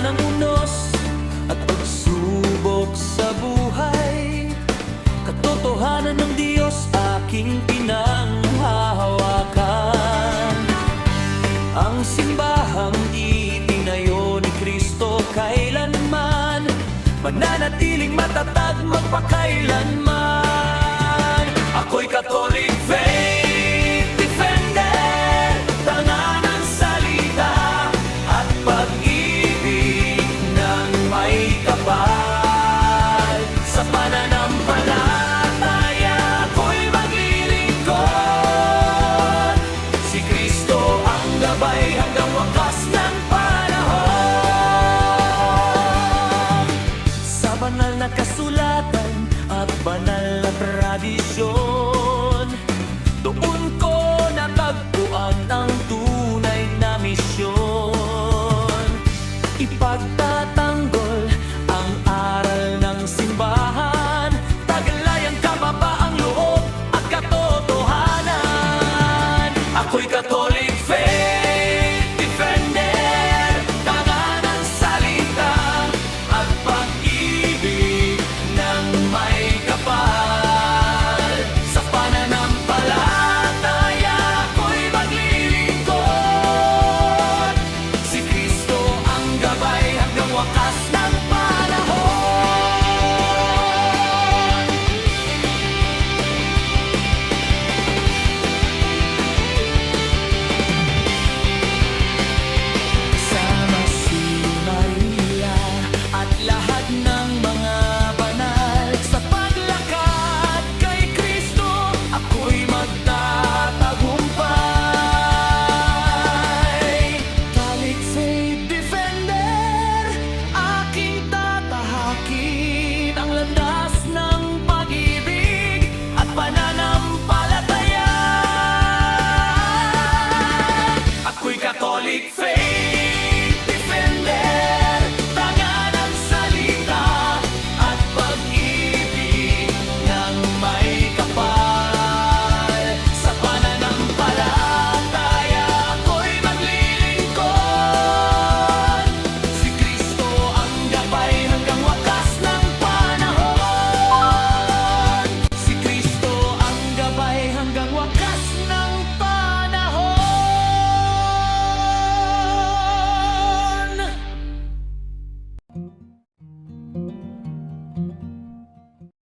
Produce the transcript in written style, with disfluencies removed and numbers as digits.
ng unos at pagsubok sa buhay, katotohanan ng Diyos aking pinanghahawakan. Ang simbahang itinayo ni Kristo kailanman, mananatiling matatag magpakailanman. Ako'y Catholic faith defender, tanga ng salita at pag-ibig ng may kapal. Sa pananampalataya ako'y maglilingkod, si Kristo ang gabay hanggang wakas ng panahon. Sa banal na kasulatan at banal na tradisyon,